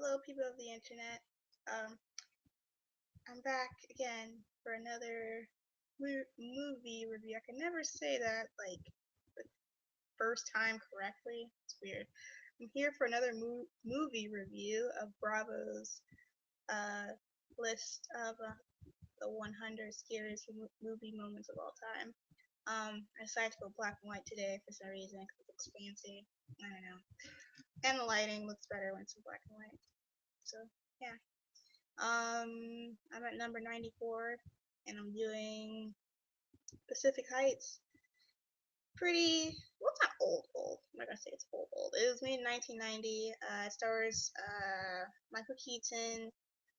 Hello, people of the internet. Um, I'm back again for another movie review. I can never say that like the first time correctly. It's weird. I'm here for another movie review of Bravo's uh, list of the 100 scariest movie moments of all time. I decided to go black and white today for some reason because it looks fancy. I don't know. And the lighting looks better when it's in black and white. So, yeah. I'm at number 94, and I'm doing Pacific Heights. Pretty, well, it's not old. I'm not gonna say it's old. It was made in 1990. It stars Michael Keaton,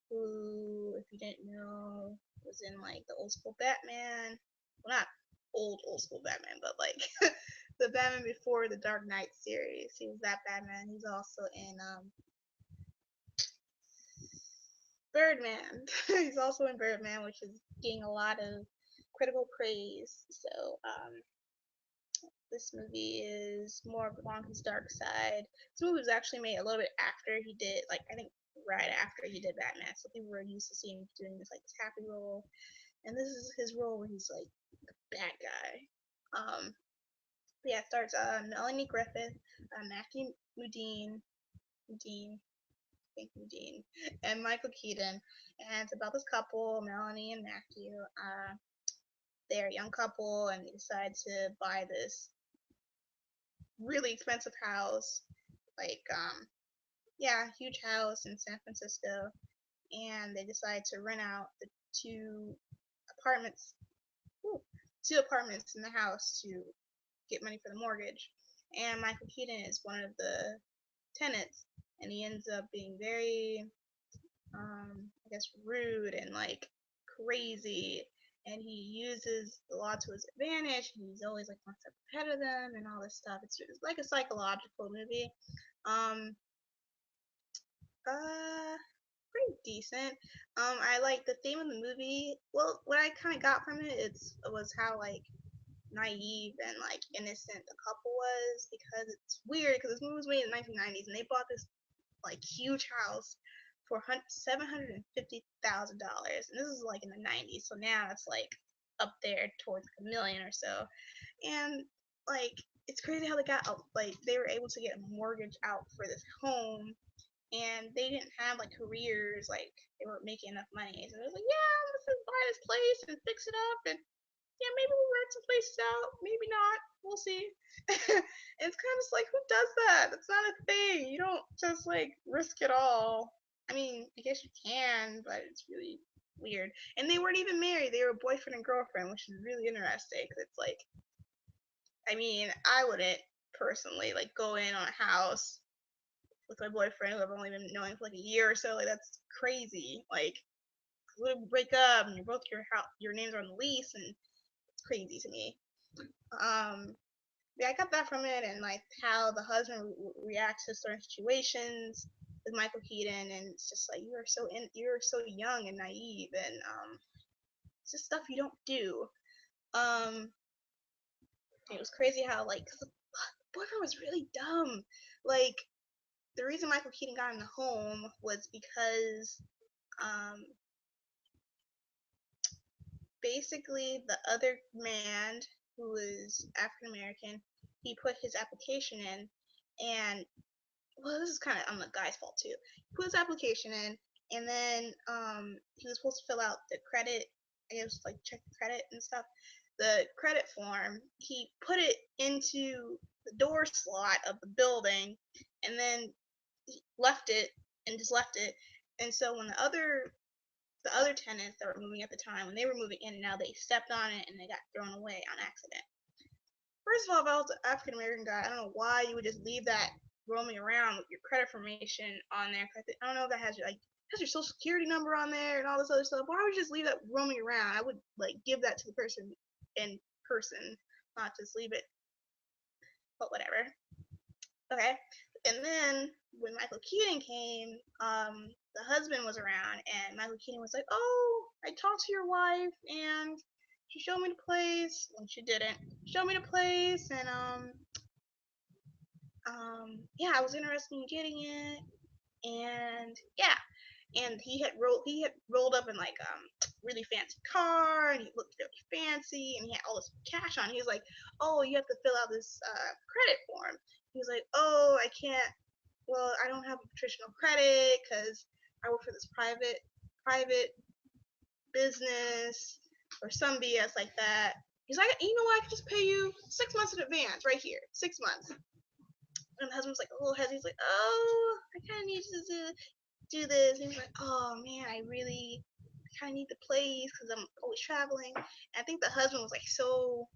who, if you didn't know, was in like the old school Batman. Well, not old school Batman, but like the Batman before the Dark Knight series. He was that Batman. He's also in Birdman. He's also in Birdman, which is getting a lot of critical praise. So, this movie is more along his dark side. This movie was actually made a little bit after he did, like, I think right after he did Batman. So people were used to seeing him doing this, like, this happy role. And this is his role where he's, like, the bad guy. Yeah, it starts Melanie Griffith, Matthew Modine, thank you, Dean, and Michael Keaton. And it's about this couple, Melanie and Matthew. They're a young couple, and they decide to buy this really expensive house, like yeah, huge house in San Francisco. And they decide to rent out the two apartments, ooh, two apartments in the house to get money for the mortgage. And Michael Keaton is one of the tenants, and he ends up being very I guess rude and like crazy, and he uses the law to his advantage. He's always like one step ahead of them and all this stuff. It's like a psychological movie. Um, uh, Pretty decent. I like the theme of the movie. Well, what I kind of got from it, was how like naive and like innocent the couple was, because it's weird because this movie was made in the 1990s and they bought this like huge house for $750,000, and this is like in the 90s, so now it's like up there towards like a million or so. And like it's crazy how they were able to get a mortgage out for this home, and they didn't have like careers, like they weren't making enough money, so they was like, yeah, let's just buy this place and fix it up, and yeah, maybe we'll rent some places out, maybe not, we'll see. And it's kind of just like, who does that? That's not a thing. You don't just like risk it all. I mean, I guess you can, but it's really weird. And they weren't even married; they were boyfriend and girlfriend, which is really interesting. Cause it's like, I mean, I wouldn't personally like go in on a house with my boyfriend who I've only been knowing for like a year or so. Like that's crazy. Like, we break up and you're both your names are on the lease, and it's crazy to me. Um, yeah, I got that from it, and like how the husband reacts to certain situations with Michael Keaton, and it's just like you're so young and naive, and it's just stuff you don't do. Um, it was crazy how like the boyfriend was really dumb. Like the reason Michael Keaton got in the home was because um basically the other man who was African American, he put his application in, and well, this is kind of on the guy's fault too. He put his application in, and then he was supposed to fill out the credit. I guess like check the credit and stuff. The credit form. He put it into the door slot of the building, and then he left it and just left it. And so when the other tenants that were moving at the time, when they were moving in and out, they stepped on it and they got thrown away on accident. First of all, if I was an African American guy, I don't know why you would just leave that roaming around with your credit information on there. I don't know if that has your social security number on there and all this other stuff. Why would you just leave that roaming around? I would like give that to the person in person, not just leave it. But whatever. Okay. And then when Michael Keaton came, the husband was around, and Michael Keaton was like, "Oh, I talked to your wife, and she showed me the place." Well, she didn't. Show me the place, and yeah, I was interested in getting it. And yeah, and he had rolled up in like really fancy car, and he looked really fancy, and he had all this cash on. He was like, "Oh, you have to fill out this credit form." He was like, "Oh, I can't. Well, I don't have a traditional credit because I work for this private business or some BS like that." He's like, "You know what? I can just pay you 6 months in advance, right here, 6 months." And the husband's like a little hesitant. He's like, "Oh, I kind of need you to do this." And he's like, "Oh man, I really kind of need the place because I'm always traveling." And I think the husband was like so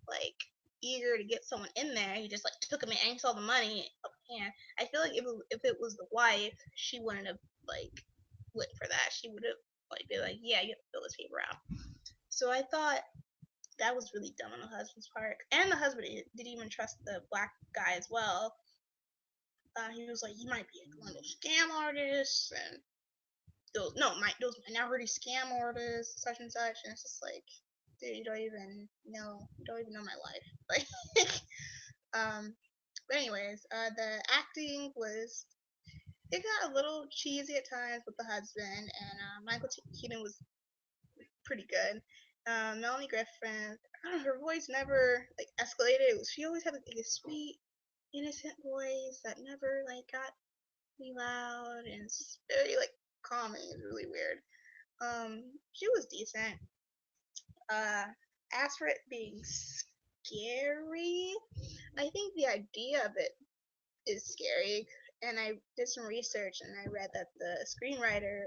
like eager to get someone in there, he just like took him in and he saw the money. And I feel like if it was the wife, she wouldn't have like went for that. She would have like been like, "Yeah, you have to fill this paper out." So I thought that was really dumb on the husband's part, and the husband didn't even trust the black guy as well. He was like, "He might be one of those scam artists, and those minority scam artists, such and such." And it's just like, dude, you don't even know my life. Like, but anyways, the acting was, it got a little cheesy at times with the husband, and Michael Keaton was pretty good. Melanie Griffin, I don't know, her voice never like escalated. She always had like a sweet, innocent voice that never like got really loud, and it's very like calming. It's really weird. She was decent. Uh, as for it being scary, I think the idea of it is scary. And I did some research, and I read that the screenwriter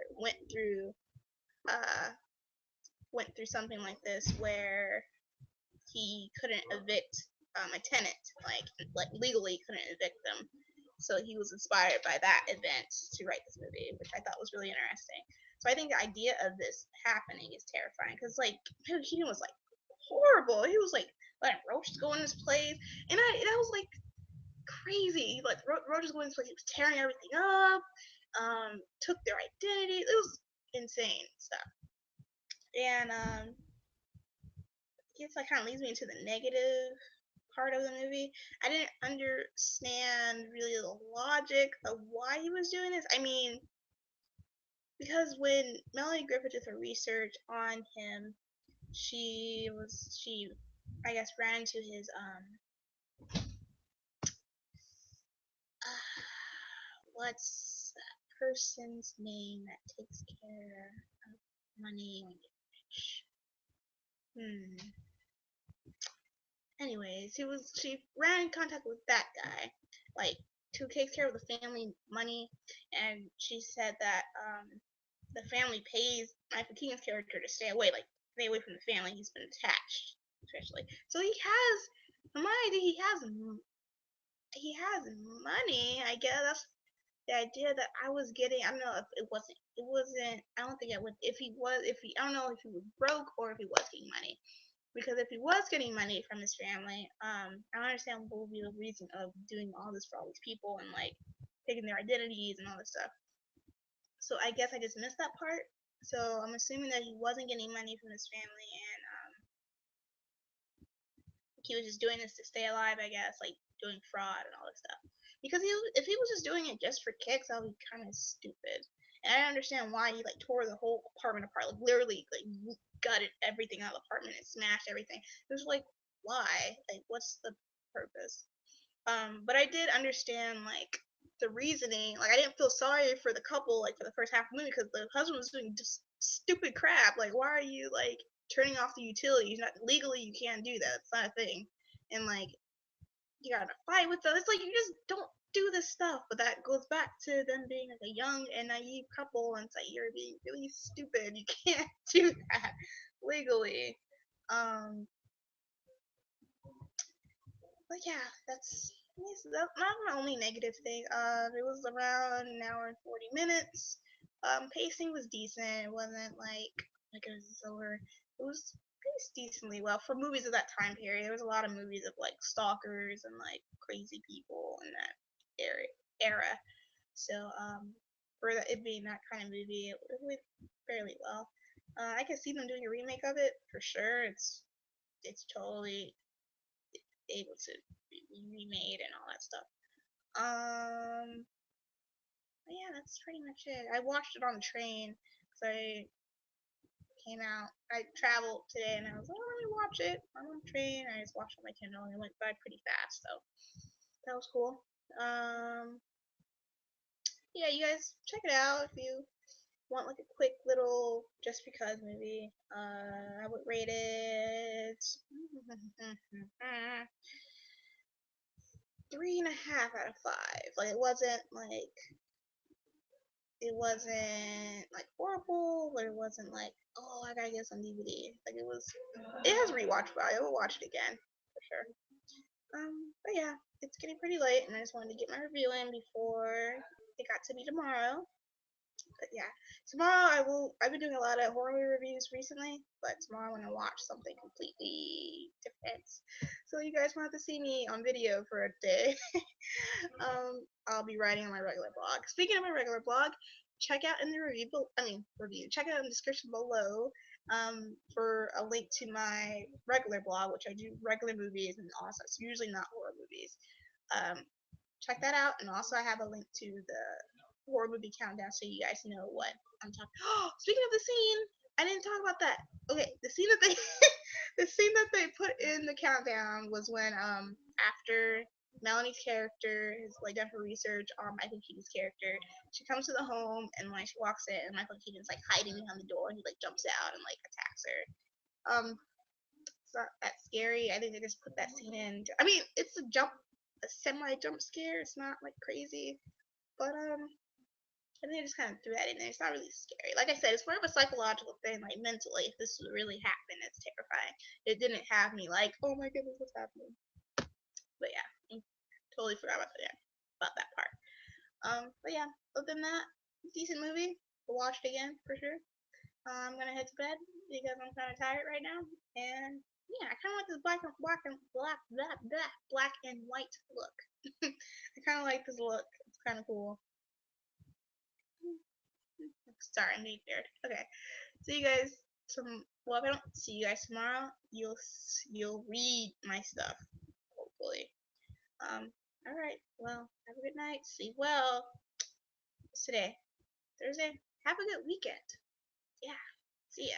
uh, went through something like this where he couldn't evict a tenant, like legally couldn't evict them. So he was inspired by that event to write this movie, which I thought was really interesting. So I think the idea of this happening is terrifying because like Keaton was like horrible. He was like letting roaches go in his place, and that was like crazy. Like roaches go in his place, he was tearing everything up. Took their identity. It was insane stuff. And I guess that kind of leads me into the negative part of the movie. I didn't understand really the logic of why he was doing this. I mean, because when Melanie Griffith did her research on him, she I guess ran into his what's that person's name that takes care of money when you're rich? Anyways, she ran in contact with that guy, like to take care of the family money, and she said that the family pays Michael Keaton's character to stay away from the family. He's been attached, especially. So he has, from my idea, he has money. I guess that's the idea that I was getting. I don't know if it wasn't. I don't think it would. I don't know if he was broke or if he was getting money. Because if he was getting money from his family, I don't understand what would be the reason of doing all this for all these people and like taking their identities and all this stuff. So I guess I just missed that part. So I'm assuming that he wasn't getting money from his family, and he was just doing this to stay alive. I guess like doing fraud and all this stuff. Because if he was just doing it just for kicks, that would be kind of stupid. And I don't understand why he like tore the whole apartment apart, like literally like gutted everything out of the apartment and smashed everything. It was like, why? Like, what's the purpose? But I did understand like the reasoning. Like, I didn't feel sorry for the couple like for the first half of the movie because the husband was doing just stupid crap. Like, why are you like turning off the utilities? Not legally, you can't do that. It's not a thing. And like, you gotta fight with them. It's like you just don't do this stuff. But that goes back to them being like a young and naive couple, and it's like you're being really stupid. You can't do that legally. Um, but yeah, that's not my only negative thing. It was around an hour and 40 minutes. Pacing was decent. It wasn't like it was over. It was paced decently well for movies of that time period. There was a lot of movies of like stalkers and like crazy people in that era. So for it being that kind of movie, it went fairly well. I can see them doing a remake of it for sure. It's totally able to be remade and all that stuff. Yeah, that's pretty much it. I watched it on the train because I came out. I traveled today and I was like, oh, let me watch it. I'm on the train. I just watched it on my Kindle and it went by pretty fast, so that was cool. Yeah, you guys check it out if you want like a quick little just because movie. I would rate it 3.5 out of 5. Like it wasn't like horrible, but it wasn't like, oh, I gotta get this on DVD. Like it has rewatch value. I will watch it again for sure. But yeah, it's getting pretty late, and I just wanted to get my review in before it got to be tomorrow. But yeah, tomorrow I've been doing a lot of horror movie reviews recently, but tomorrow I'm gonna watch something completely different. So you guys want to see me on video for a day. I'll be writing on my regular blog. Speaking of my regular blog, check out in the check out in the description below for a link to my regular blog, which I do regular movies and also it's usually not horror movies. Um, check that out, and also I have a link to the horror movie countdown so you guys know what I'm talking. Oh, speaking of the scene, I didn't talk about that. Okay, the scene that they the scene that they put in the countdown was when after Melanie's character has like done her research on Michael Keaton's character, she comes to the home and when she walks in, and Michael Keaton's like hiding behind the door and he like jumps out and like attacks her. It's not that scary. I think they just put that scene in. I mean, it's a semi jump scare. It's not like crazy, but I think they just kind of threw that in there. It's not really scary. Like I said, it's more of a psychological thing. Like mentally, if this would really happen, it's terrifying. It didn't have me like, oh my goodness, what's happening? But yeah, I totally forgot about that part. But yeah, other than that, decent movie. We'll watch it again for sure. I'm gonna head to bed because I'm kind of tired right now, and yeah, I kind of like this black and white look. I kind of like this look. It's kind of cool. Sorry, I'm getting scared. Okay, see you guys. Well, if I don't see you guys tomorrow, you'll read my stuff hopefully. All right. Well, have a good night. Sleep well. What's today? Thursday. Have a good weekend. Yeah. See ya.